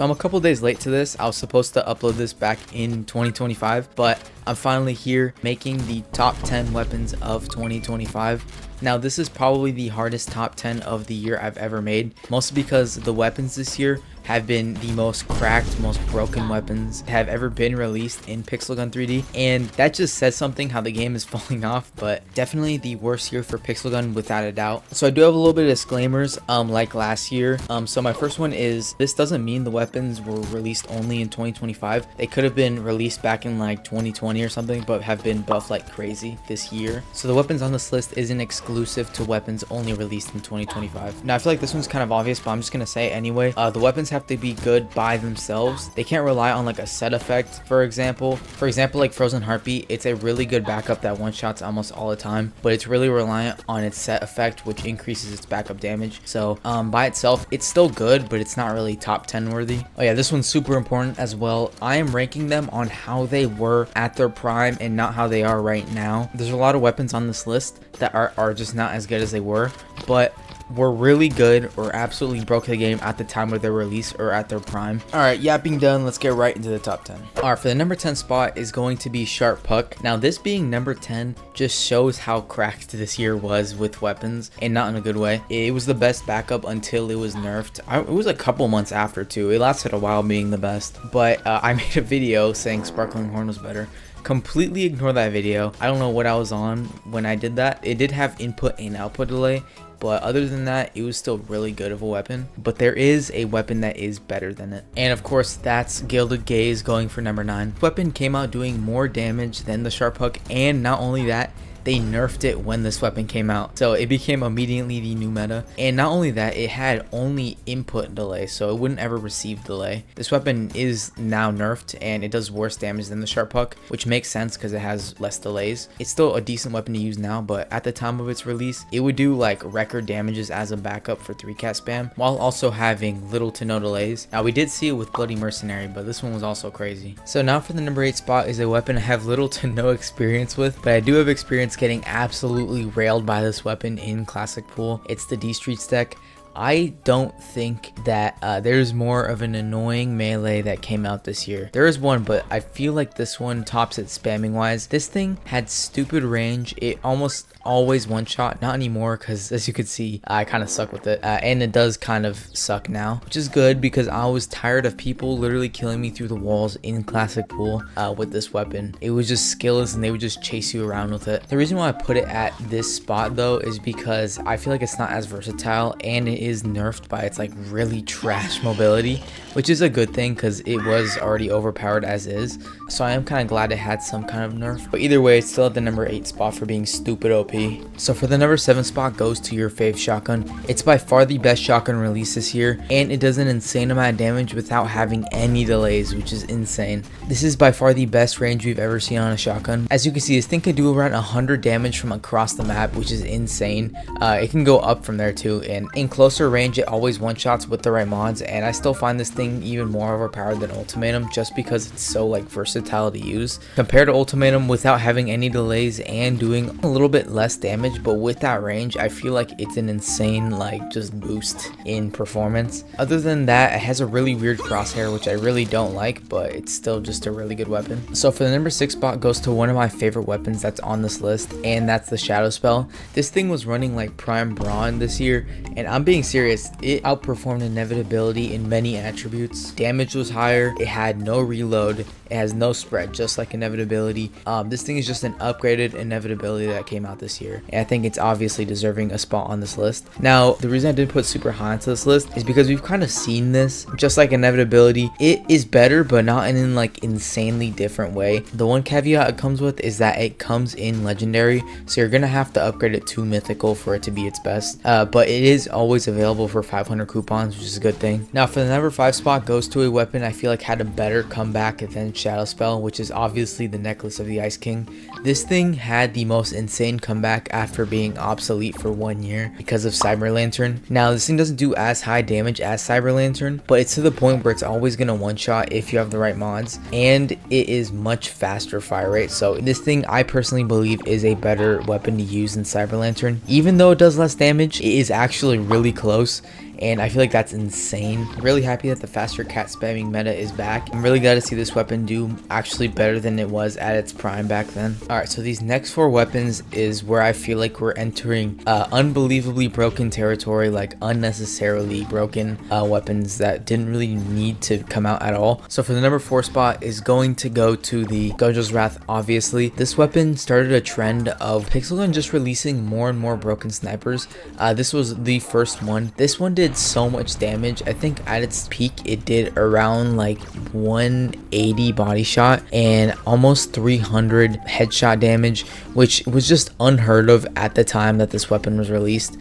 I'm a couple days late to this. I was supposed to upload this back in 2025, but I'm finally here making the top 10 weapons of 2025. Now this is probably the hardest top 10 of the year I've ever made, mostly because the weapons this year have been the most cracked, most broken weapons have ever been released in Pixel Gun 3D, and that just says something how the game is falling off. But definitely the worst year for Pixel Gun without a doubt. So I do have a little bit of disclaimers like last year. So my first one is, this doesn't mean the weapons were released only in 2025. They could have been released back in like 2020 or something, but have been buffed like crazy this year. So the weapons on this list isn't exclusive to weapons only released in 2025. Now I feel like this one's kind of obvious, but I'm just gonna say it anyway. The weapons have to be good by themselves. They can't rely on like a set effect. For example like Frozen Heartbeat, it's a really good backup that one shots almost all the time, but it's really reliant on its set effect, which increases its backup damage. So by itself it's still good, but it's not really top 10 worthy. Oh yeah, this one's super important as well. I am ranking them on how they were at their prime and not how they are right now. There's a lot of weapons on this list that are just not as good as they were, but were really good or absolutely broke the game at the time of their release or at their prime. Alright, yapping done, let's get right into the top 10. Alright, for the number 10 spot is going to be Sharp Puck. Now this being number 10 just shows how cracked this year was with weapons, and not in a good way. It was the best backup until it was nerfed. It was a couple months after too. It lasted a while being the best, but I made a video saying Sparkling Horn was better. Completely ignore that video. I don't know what I was on when I did that. It did have input and output delay, but other than that, it was still really good of a weapon. But there is a weapon that is better than it, and of course that's Gilded Gaze, going for number 9. Weapon came out doing more damage than the Sharp Hook, and not only that, they nerfed it when this weapon came out, so it became immediately the new meta. And not only that, it had only input delay, so it wouldn't ever receive delay. This weapon is now nerfed and it does worse damage than the Sharp Hook, which makes sense because it has less delays. It's still a decent weapon to use now, but at the time of its release it would do like record damages as a backup for 3-cat spam while also having little to no delays. Now we did see it with Bloody Mercenary, but this one was also crazy. So now for the number 8 spot is a weapon I have little to no experience with, but I do have experience getting absolutely railed by this weapon in Classic Pool. It's the D Streets deck. I don't think that there's more of an annoying melee that came out this year. There is one, but I feel like this one tops it spamming wise. This thing had stupid range. It almost always one shot, not anymore, because as you can see I kind of suck with it, and it does kind of suck now, which is good because I was tired of people literally killing me through the walls in Classic Pool with this weapon. It was just skillless and they would just chase you around with it. The reason why I put it at this spot though is because I feel like it's not as versatile, and it is nerfed by its like really trash mobility, which is a good thing because it was already overpowered as is. So I am kind of glad it had some kind of nerf, but either way it's still at the number 8 spot for being stupid OP. So for the number 7 spot goes to your Fave shotgun. It's by far the best shotgun release this year, and it does an insane amount of damage without having any delays, which is insane. This is by far the best range we've ever seen on a shotgun. As you can see, this thing can do around 100 damage from across the map, which is insane. It can go up from there too, and in closer range it always one-shots with the right mods, and I still find this thing even more overpowered than Ultimatum just because it's so like versatile to use. Compared to Ultimatum, without having any delays and doing a little bit less damage, but with that range I feel like it's an insane like just boost in performance. Other than that, it has a really weird crosshair which I really don't like, but it's still just a really good weapon. So for the number 6 spot goes to one of my favorite weapons that's on this list, and that's the Shadow Spell. This thing was running like prime brawn this year, and I'm being serious, it outperformed Inevitability in many attributes. Damage was higher, it had no reload, it has no spread just like Inevitability. This thing is just an upgraded Inevitability that came out this year, and I think it's obviously deserving a spot on this list. Now the reason I didn't put super high onto this list is because we've kind of seen this, just like Inevitability. It is better, but not in an like insanely different way. The one caveat it comes with is that it comes in legendary, so you're gonna have to upgrade it to mythical for it to be its best, but it is always available for 500 coupons, which is a good thing. Now for the number 5 spot goes to a weapon I feel like had a better comeback than Shadow Spell, which is obviously the Necklace of the Ice King. This thing had the most insane comeback after being obsolete for 1 year because of Cyber Lantern. Now this thing doesn't do as high damage as Cyber Lantern, but it's to the point where it's always gonna one shot if you have the right mods, and it is much faster fire rate. So this thing I personally believe is a better weapon to use than Cyber Lantern. Even though it does less damage, it is actually really close, and I feel like that's insane. I'm really happy that the faster cat spamming meta is back. I'm really glad to see this weapon do actually better than it was at its prime back then. Alright, so these next 4 weapons is where I feel like we're entering unbelievably broken territory, like unnecessarily broken weapons that didn't really need to come out at all. So for the number 4 spot is going to go to the Gojo's Wrath. Obviously, this weapon started a trend of Pixelgun just releasing more and more broken snipers. This was the first one. This one did so much damage. I think at its peak it did around like 180 body shot and almost 300 headshot damage, which was just unheard of at the time that this weapon was released.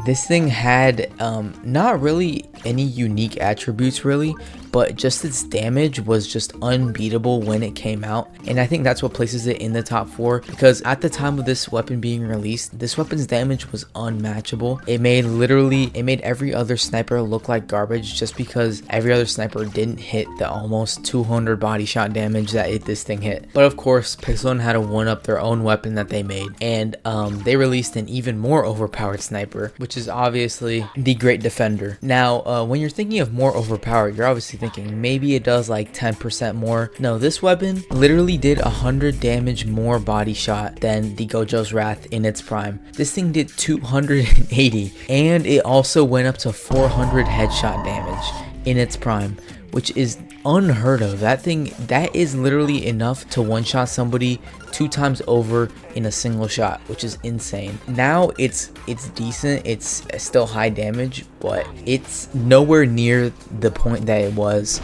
This thing had not really any unique attributes really, but just its damage was just unbeatable when it came out, and I think that's what places it in the top 4, because at the time of this weapon being released, this weapon's damage was unmatchable. It made every other sniper look like garbage, just because every other sniper didn't hit the almost 200 body shot damage that this thing hit. But of course, Pixelgun had to one up their own weapon that they made, and they released an even more overpowered sniper, which is obviously the Great Defender. Now, when you're thinking of more overpowered, you're obviously thinking maybe it does like 10% more. No, this weapon literally did 100 damage more body shot than the Gojo's Wrath in its prime. This thing did 280, and it also went up to 400 headshot damage in its prime, which is unheard of. That is literally enough to one-shot somebody 2 times over in a single shot, which is insane. Now it's decent, it's still high damage, but it's nowhere near the point that it was.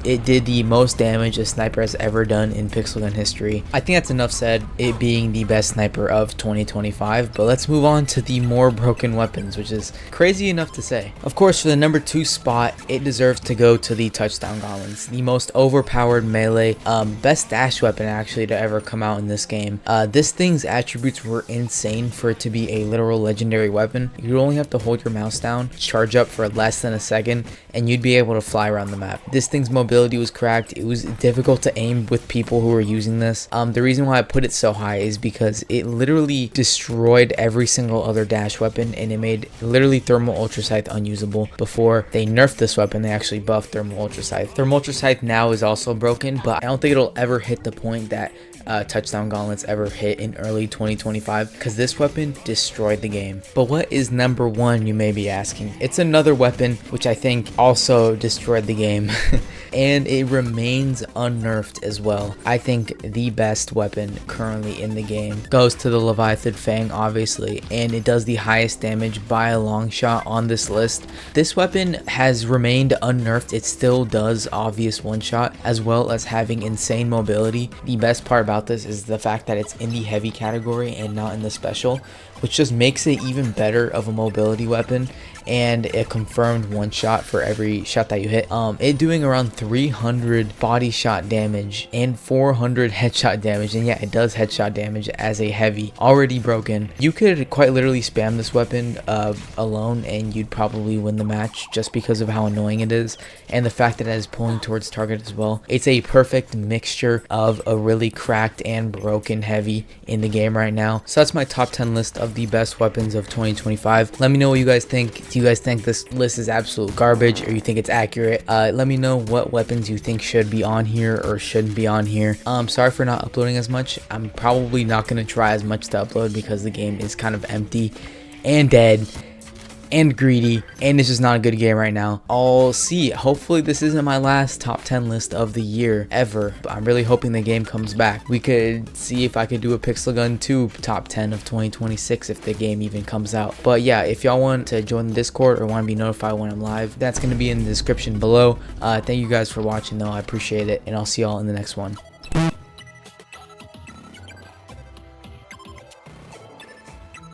It did the most damage a sniper has ever done in Pixelgun history. I think that's enough said, it being the best sniper of 2025, but let's move on to the more broken weapons, which is crazy enough to say. Of course, for the number 2 spot, it deserves to go to the Touchdown Goblins, the most overpowered melee, best dash weapon actually to ever come out in this game. This thing's attributes were insane for it to be a literal legendary weapon. You only have to hold your mouse down, charge up for less than a second, and you'd be able to fly around the map. This thing's mobility was cracked. It was difficult to aim with people who were using this. The reason why I put it so high is because it literally destroyed every single other dash weapon, and it made literally Thermal Ultra Scythe unusable. Before they nerfed this weapon, they actually buffed Thermal Ultra Scythe. Thermal Ultra Scythe now is also broken, but I don't think it'll ever hit the point that Touchdown Gauntlets ever hit in early 2025, because this weapon destroyed the game. But what is number 1, you may be asking? It's another weapon which I think also destroyed the game and it remains unnerfed as well. I think the best weapon currently in the game goes to the Leviathan Fang, obviously, and it does the highest damage by a long shot on this list. This weapon has remained unnerfed. It still does obvious one shot, as well as having insane mobility. The best part about this is the fact that it's in the heavy category and not in the special, which just makes it even better of a mobility weapon, and a confirmed one shot for every shot that you hit. It doing around 300 body shot damage and 400 headshot damage, and yeah, it does headshot damage as a heavy, already broken. You could quite literally spam this weapon alone and you'd probably win the match, just because of how annoying it is and the fact that it is pulling towards target as well. It's a perfect mixture of a really cracked and broken heavy in the game right now. So that's my top 10 list of the best weapons of 2025. Let me know what you guys think. Do you guys think this list is absolute garbage, or you think it's accurate? Let me know what weapons you think should be on here or shouldn't be on here. Sorry for not uploading as much. I'm probably not going to try as much to upload because the game is kind of empty and dead and greedy, and it's just not a good game right now. I'll see. Hopefully this isn't my last top 10 list of the year ever, but I'm really hoping the game comes back. We could see if I could do a Pixelgun 2 top 10 of 2026 if the game even comes out. But yeah, if y'all want to join the Discord or want to be notified when I'm live, that's going to be in the description below. Thank you guys for watching though. I appreciate it, and I'll see y'all in the next one.